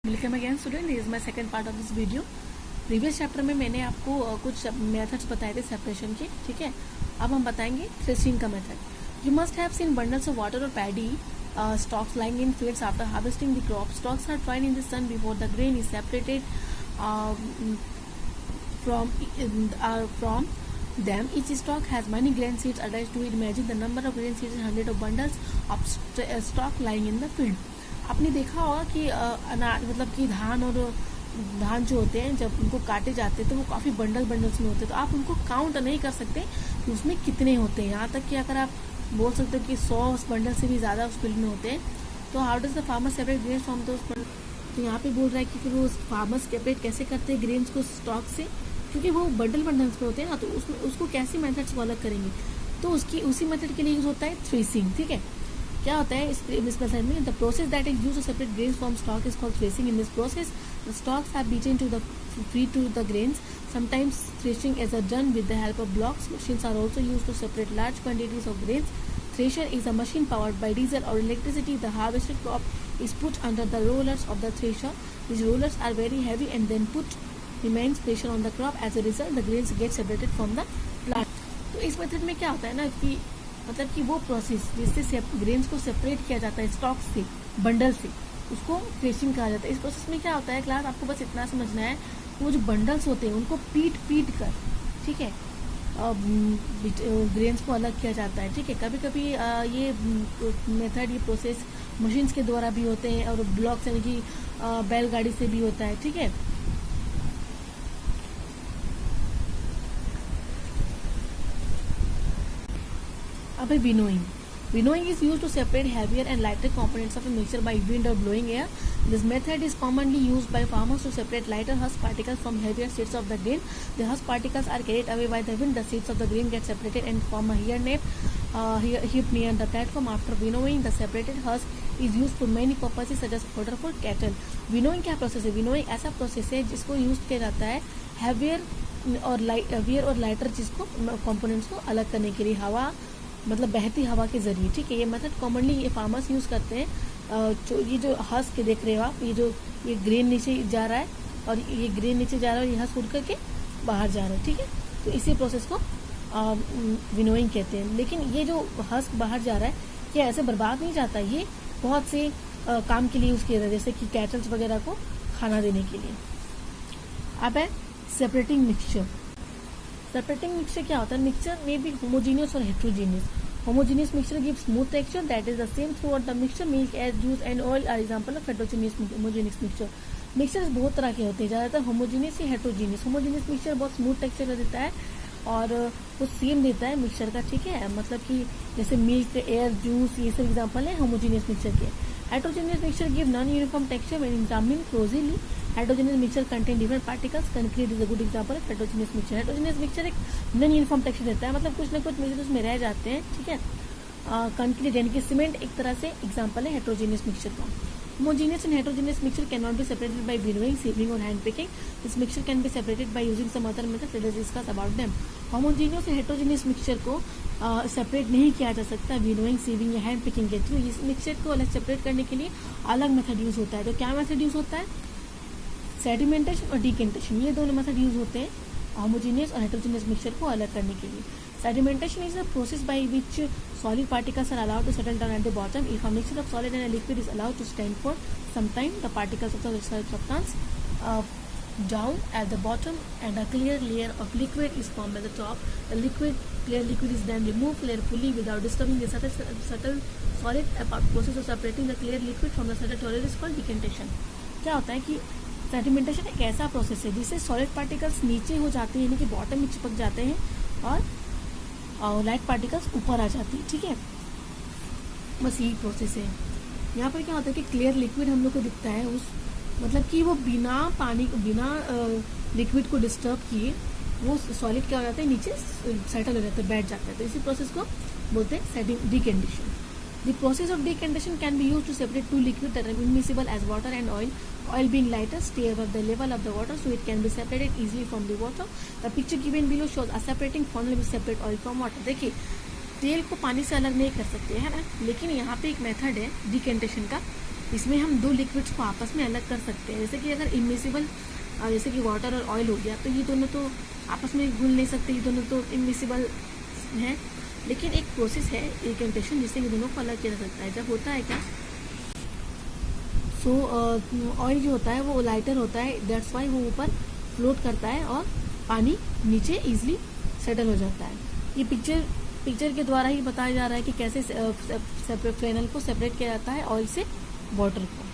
Welcome again student, this is my second part of this video. Previous chapter में मैंने आपको कुछ methods बताए थे सेपरेशन के, ठीक है। अब हम बताएंगे थ्रेशिंग का method. You must have seen bundles of water और paddy stalks lying in fields after harvesting the crop. Stalks are dried in the sun before the grain is separated from them. Each stalk has many grain seeds attached to it. Imagine the number of grain seeds in hundred of bundles of stalk lying in the field. आपने देखा होगा कि अनाज मतलब कि धान जो होते हैं जब उनको काटे जाते हैं तो वो काफ़ी बंडल्स में होते हैं, तो आप उनको काउंट नहीं कर सकते कि उसमें कितने होते हैं। यहाँ तक कि अगर आप बोल सकते हो कि 100 बंडल से भी ज़्यादा उस फील्ड में होते हैं। तो how does the farmer separate grains from those bundle. तो यहाँ पे बोल रहा है कि फिर वो फार्मर्स सेपरेट कैसे करते हैं ग्रेन्स को स्टॉक से, क्योंकि वो बंडल्स में होते हैं ना, तो उसमें उसको कैसे मेथड्स फॉलो करेंगे। तो उसी मेथड के लिए यूज होता है थ्रेसिंग, ठीक है। क्या होता है इस मेथड में, the process that is used to separate grains from stalk is called threshing. In this process the stalks are beaten to the free to the grains. Sometimes threshing is done with the help of blocks. Machines are also used to separate large quantities of grains. Thresher is a machine powered by diesel or electricity. The harvested crop is put under the rollers of the thresher. These rollers are very heavy and then put immense pressure on the crop. As a result, the grains get separated from the plant. तो इस method में क्या होता है ना कि मतलब कि वो प्रोसेस जिससे ग्रेन्स को सेपरेट किया जाता है स्टॉक से, बंडल से, उसको थ्रेशिंग कहा जाता है। इस प्रोसेस में क्या होता है क्लास, आपको बस इतना समझना है, वो जो बंडल्स होते हैं उनको पीट कर, ठीक है, ग्रेन्स को अलग किया जाता है, ठीक है। कभी कभी ये मेथड, ये प्रोसेस मशीन्स के द्वारा भी होते हैं और ब्लॉक्स यानी कि बैलगाड़ी से भी होता है, ठीक है। अब Winnowing is used to separate heavier and lighter components of a mixture by wind or blowing air. This method is commonly used by farmers to separate lighter husk particles from heavier seeds of the grain. The husk particles are carried away by the wind. The seeds of the grain get separated and form a heap near the platform. After winnowing, the separated husk is used for many purposes such as fodder for cattle. Winnowing क्या process है? Winnowing ऐसा process है जिसको use किया जाता है heavier or lighter चीज को, कंपोनेंट्स को अलग करने के लिए, हवा मतलब बहती हवा के जरिए, ठीक है। ये मेथड कॉमनली ये फार्मर्स यूज करते हैं। ये जो हस्क देख रहे हो आप, ये ग्रेन नीचे जा रहा है और ये ग्रेन नीचे जा रहा है और ये हस्क उड़ करके बाहर जा रहा है, ठीक है। तो इसी प्रोसेस को विनोइंग कहते हैं। लेकिन ये जो हस्क बाहर जा रहा है ये ऐसे बर्बाद नहीं जाता, ये बहुत से काम के लिए यूज किया जाता है, जैसे कि कैटल्स वगैरह को खाना देने के लिए। अब है सेपरेटिंग मिक्सचर। सेपरेटिंग मिक्सचर क्या होता है? मिक्सचर में बी होमोजीनियस और heterogeneous. Homogeneous mixture give smooth texture that is the same throughout the mixture. Milk, egg, juice and oil are example of homogeneous mixture. Mixture बहुत तरह के होते हैं, ज्यादातर होमोजीनियस या हेट्रोजीनियस। होमोजीनियस मिक्सचर बहुत smooth texture देता है और वो सेम देता है मिक्सचर का, ठीक है। मतलब कि जैसे मिल्क, एयर, जूस, ये सब एग्जाम्पल है होमोजीनियस मिक्सचर के। Heterogeneous mixture give non uniform texture when examined closely. Heterogeneous mixture contain different particles. Concrete is a good example of heterogeneous mixture. Heterogeneous mixture एक नॉन यूनिफॉर्म टेक्सचर देता है, मतलब कुछ ना कुछ मिक्सचर उसमें रह जाते हैं, ठीक है। कंक्रीट यानी कि सीमेंट एक तरह से एग्जाम्पल है हेटेरोजेनियस मिक्सचर का। Homogeneous and heterogeneous mixture cannot be separated by winnowing, sieving or hand picking. This mixture can be separated by using some other methods. Let us discuss about them. Homogeneous and heterogeneous mixture को separate नहीं किया जा सकता winnowing, sieving या hand picking के through. इस mixture को अलग सेपरेट करने के लिए अलग मेथड यूज होता है। तो क्या मेथड यूज होता है? सेडिमेंटेशन और डिकेंटेशन, ये दोनों मेथड यूज होते हैं होमोजीनियस और हेटेरोजेनियस मिक्सचर को अलग करने के लिए। Sedimentation is a process by which solid particles are allowed to settle down at the bottom. If a mixture of solid and a liquid is allowed to stand for some time, the particles of the solid substance down at the bottom and a clear layer of liquid is formed at the top. The clear liquid is then removed carefully without disturbing the subtle solid. A process of separating the clear liquid from the settled solid is called decantation. क्या होता है कि sedimentation एक ऐसा process है जिससे solid particles नीचे हो जाते हैं, यानी कि बॉटम में चिपक जाते हैं और लाइट पार्टिकल्स ऊपर आ जाती है, ठीक है। बस यही प्रोसेस है। यहाँ पर क्या होता है कि क्लियर लिक्विड हम लोग को दिखता है, उस मतलब कि वो बिना लिक्विड को डिस्टर्ब किए वो सॉलिड क्या हो जाता है, नीचे सेटल हो जाता है, बैठ जाता है। तो इसी प्रोसेस को बोलते हैं decantation. The process of decantation can be used to separate two liquids that are immiscible as water and oil. Oil being lighter, stay above the level of the water, so it can be separated easily from the water. The picture given below shows a separating funnel which separate oil from water. देखिए, तेल को पानी से अलग नहीं कर सकते है ना, लेकिन यहाँ पे एक मेथड है डिकेंटेशन का इसमें हम दो लिक्विड्स को आपस में अलग कर सकते हैं। जैसे कि अगर इमिसिबल, जैसे कि वाटर और ऑयल हो गया, तो ये दोनों तो आपस में घुल नहीं सकते, ये दोनों तो इमिसिबल हैं। लेकिन एक प्रोसेस है डिकम्पोजिशन जिससे ये दोनों को अलग किया जा सकता है। जब होता है क्या, सो ऑयल जो होता है वो लाइटर होता है, दैट्स वाई वो ऊपर फ्लोट करता है और पानी नीचे इजीली सेटल हो जाता है। ये पिक्चर के द्वारा ही बताया जा रहा है कि कैसे फेनल को सेपरेट किया जाता है ऑयल से वाटर को।